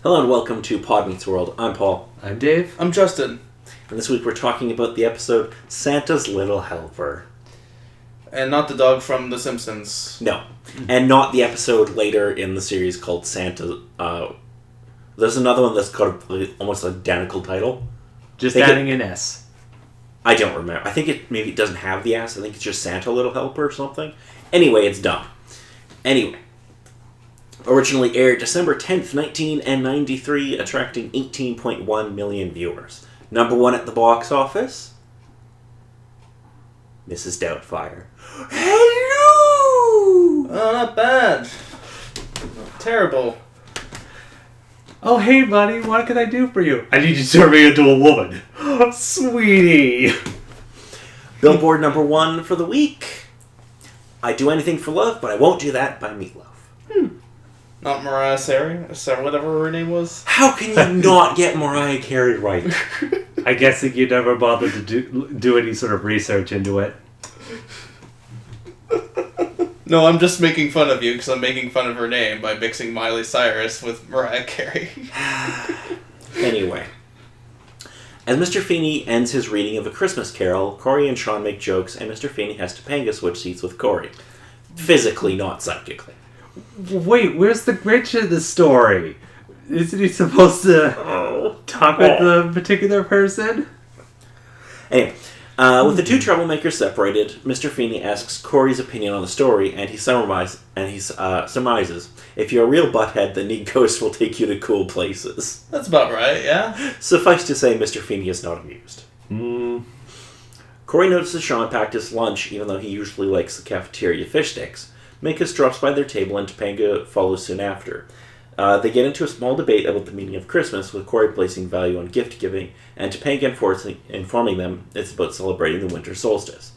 Hello and welcome to Pod Meets World. I'm Paul. I'm Dave. I'm Justin. And this week we're talking about the episode Santa's Little Helper. And not the dog from The Simpsons. No. And not the episode later in the series called Santa... there's another one that's got almost identical title. Just adding an S. I don't remember. I think it doesn't have the S. I think it's just Santa Little Helper or something. Anyway, it's dumb. Anyway. Originally aired December 10th, 1993, attracting 18.1 million viewers. Number one at the box office? Mrs. Doubtfire. Hello! Oh, not bad. Terrible. Oh, hey, buddy, what can I do for you? I need you to turn me into a woman. Oh, sweetie. Billboard number one for the week. I Do Anything for Love, but I Won't Do That by Meatloaf. Not Mariah Carey, whatever her name was. How can you not get Mariah Carey right? I guess that you never bothered to do any sort of research into it. No, I'm just making fun of you because I'm making fun of her name by mixing Miley Cyrus with Mariah Carey. Anyway. As Mr. Feeney ends his reading of A Christmas Carol, Corey and Sean make jokes, and Mr. Feeney has Topanga switch seats with Corey. Physically, not psychically. Wait, where's the Grinch in the story? Isn't he supposed to talk with the particular person? Anyway, with the two troublemakers separated, Mr. Feeney asks Corey's opinion on the story, and he surmises, if you're a real butthead, then Neat Ghost will take you to cool places. That's about right, yeah? Suffice to say, Mr. Feeney is not amused. Corey notices Sean packed his lunch, even though he usually likes the cafeteria fish sticks. Minkus drops by their table, and Topanga follows soon after. They get into a small debate about the meaning of Christmas, with Corey placing value on gift-giving, and Topanga informing them it's about celebrating the winter solstice.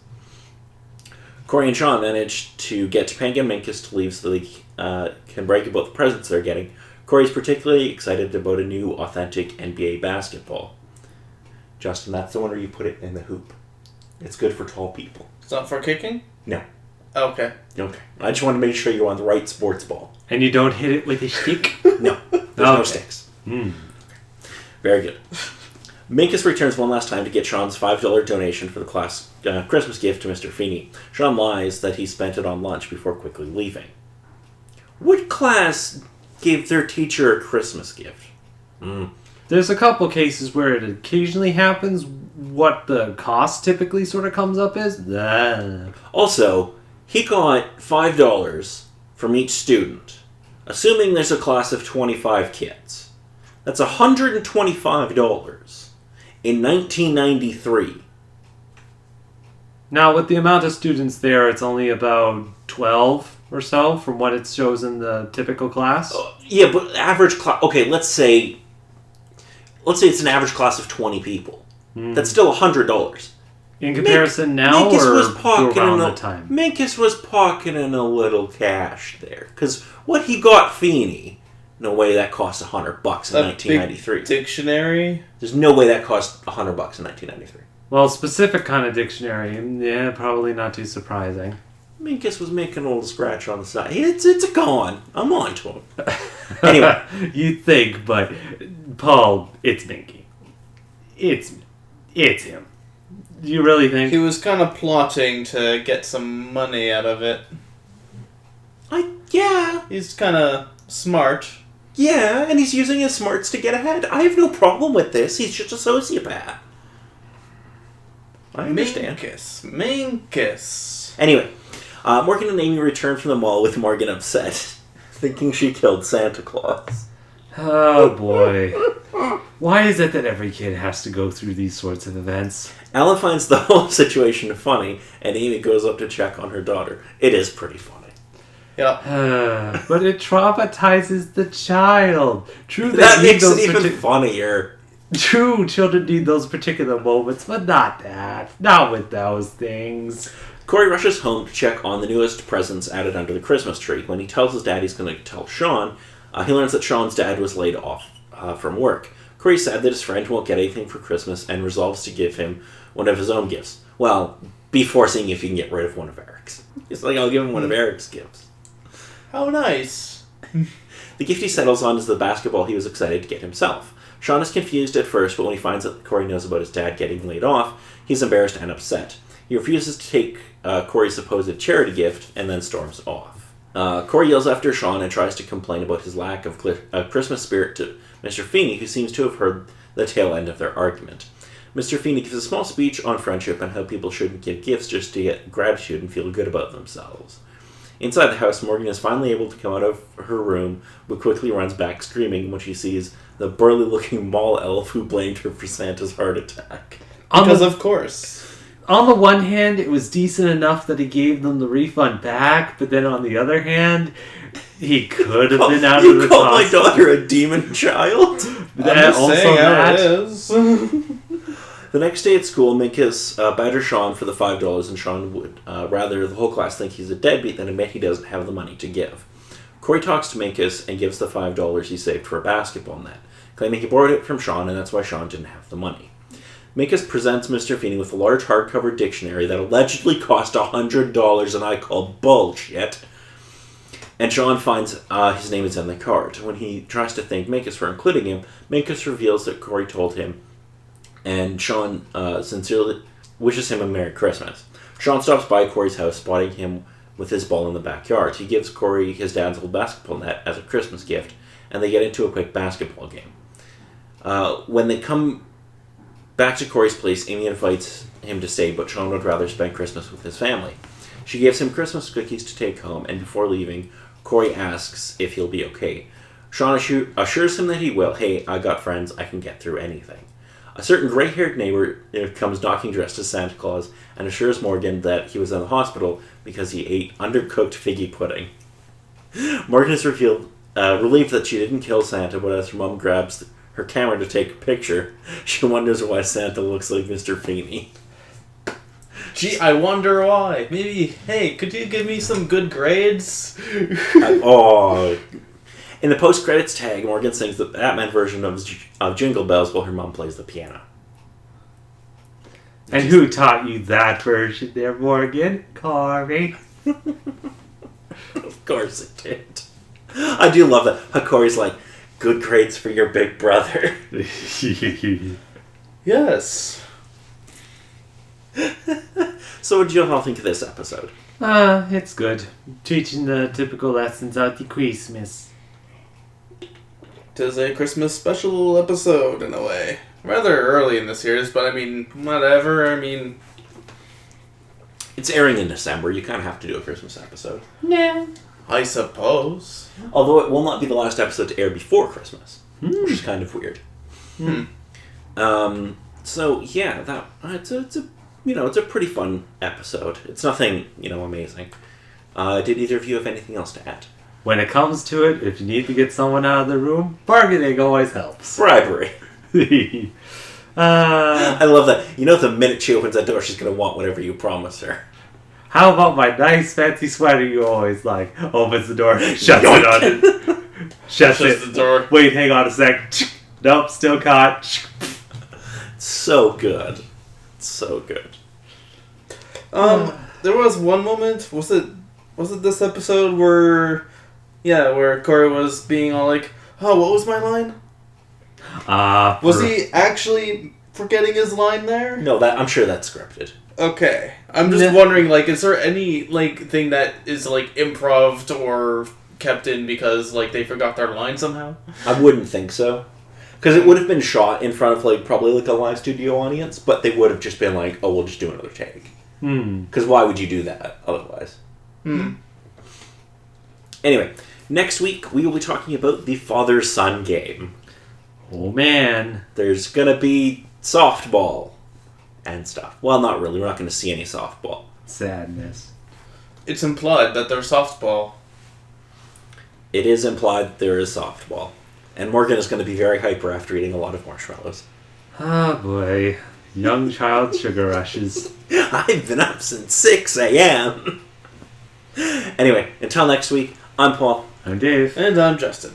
Corey and Sean manage to get Topanga and Minkus to leave so they can brag about the presents they're getting. Corey's particularly excited about a new, authentic NBA basketball. Justin, that's the one where you put it in the hoop. It's good for tall people. It's not for kicking? No. Okay. Okay. I just want to make sure you're on the right sports ball. And you don't hit it with a stick? No. There's no sticks. Very good. Minkus returns one last time to get Sean's $5 donation for the class Christmas gift to Mr. Feeney. Sean lies that he spent it on lunch before quickly leaving. What class gave their teacher a Christmas gift? There's a couple cases where it occasionally happens. What the cost typically sort of comes up is? Also, he got $5 from each student, assuming there's a class of 25 kids. That's $125 in 1993. Now, with the amount of students there, it's only about 12 or so from what it shows in the typical class. Yeah, but average class... Okay, let's say it's an average class of 20 people. That's still $100. In comparison now or around the time? Minkus was pocketing a little cash there. Because what he got Feeney, no way that cost $100 in 1993. Big dictionary? There's no way that cost $100 in 1993. Well, specific kind of dictionary. Yeah, probably not too surprising. Minkus was making a little scratch on the side. It's a con. I'm on to him. Anyway. You think, but Paul, it's Minky. It's him. Do you really think? He was kind of plotting to get some money out of it. Yeah. He's kind of smart. Yeah, and he's using his smarts to get ahead. I have no problem with this. He's just a sociopath. I understand. Minkus. Anyway, Morgan and Amy return from the mall with Morgan upset, thinking she killed Santa Claus. Oh, boy. Why is it that every kid has to go through these sorts of events? Alan finds the whole situation funny, and Amy goes up to check on her daughter. It is pretty funny. Yeah. But it traumatizes the child. True, that makes it even funnier. True, children need those particular moments, but not that. Not with those things. Corey rushes home to check on the newest presents added under the Christmas tree. When he tells his dad he's going to tell Sean, he learns that Sean's dad was laid off from work. Corey's sad that his friend won't get anything for Christmas and resolves to give him one of his own gifts. Well, before seeing if he can get rid of one of Eric's. He's like, I'll give him one of Eric's gifts. How nice. The gift he settles on is the basketball he was excited to get himself. Sean is confused at first, but when he finds that Corey knows about his dad getting laid off, he's embarrassed and upset. He refuses to take Corey's supposed charity gift and then storms off. Corey yells after Sean and tries to complain about his lack of Christmas spirit to Mr. Feeney, who seems to have heard the tail end of their argument. Mr. Feeney gives a small speech on friendship and how people shouldn't give gifts just to get gratitude and feel good about themselves. Inside the house, Morgan is finally able to come out of her room, but quickly runs back screaming when she sees the burly-looking mall elf who blamed her for Santa's heart attack. Because of course. On the one hand, it was decent enough that he gave them the refund back, but then on the other hand, he could have been out of the You called my costume. daughter a demon child? I'm just saying how it is. The next day at school, Minkus badgers Sean for the $5, and Sean would rather the whole class think he's a deadbeat than admit he doesn't have the money to give. Corey talks to Minkus and gives the $5 he saved for a basketball net, claiming he borrowed it from Sean and that's why Sean didn't have the money. Minkus presents Mr. Feeney with a large hardcover dictionary that allegedly cost $100 and I call bullshit. And Sean finds his name is in the card. When he tries to thank Minkus for including him, Minkus reveals that Corey told him, and Sean sincerely wishes him a Merry Christmas. Sean stops by Corey's house, spotting him with his ball in the backyard. He gives Corey his dad's old basketball net as a Christmas gift, and they get into a quick basketball game. When they come back to Corey's place, Amy invites him to stay, but Sean would rather spend Christmas with his family. She gives him Christmas cookies to take home, and before leaving, Corey asks if he'll be okay. Sean assures him that he will. Hey, I got friends, I can get through anything. A certain gray-haired neighbor comes knocking dressed as Santa Claus and assures Morgan that he was in the hospital because he ate undercooked figgy pudding. Morgan is relieved that she didn't kill Santa, but as her mom grabs her camera to take a picture, she wonders why Santa looks like Mr. Feeney. Gee, I wonder why. Maybe, hey, could you give me some good grades? In the post-credits tag, Morgan sings the Batman version of Jingle Bells while her mom plays the piano. And who taught you that version there, Morgan? Corey. Of course it did. I do love that. How Corey's like, good grades for your big brother. Yes. So what did you all think of this episode? It's good. Teaching the typical lessons at the Christmas. Tis a Christmas special episode, in a way. Rather early in the series, but I mean, whatever, I mean... It's airing in December. You kind of have to do a Christmas episode. Yeah. I suppose. Although it will not be the last episode to air before Christmas, which is kind of weird. So yeah, it's a pretty fun episode. It's nothing amazing. Did either of you have anything else to add? When it comes to it, if you need to get someone out of the room, bargaining always helps. Bribery. How I love that. The minute she opens that door, she's gonna want whatever you promise her. about my nice fancy sweater you always like? Opens the door, shuts it on it. Shuts Shuts it. the door. Wait, hang on a sec. Nope, still caught. So good. So good. There was one moment, was it this episode where Corey was being all like, oh, what was my line? Was he actually forgetting his line there? No, I'm sure that's scripted. Okay. I'm just wondering, is there any, thing that is, improv or kept in because, they forgot their line somehow? I wouldn't think so. Because it would have been shot in front of, probably, a live studio audience, but they would have just been like, oh, we'll just do another take. Because why would you do that otherwise? Anyway, next week we will be talking about the father-son game. Oh, man. There's going to be softball and stuff. Well, not really. We're not going to see any softball. Sadness. It's implied that there's softball. It is implied there is softball. And Morgan is going to be very hyper after eating a lot of marshmallows. Oh, boy. Young child sugar rushes. I've been up since 6 a.m. Anyway, until next week, I'm Paul. I'm Dave. And I'm Justin.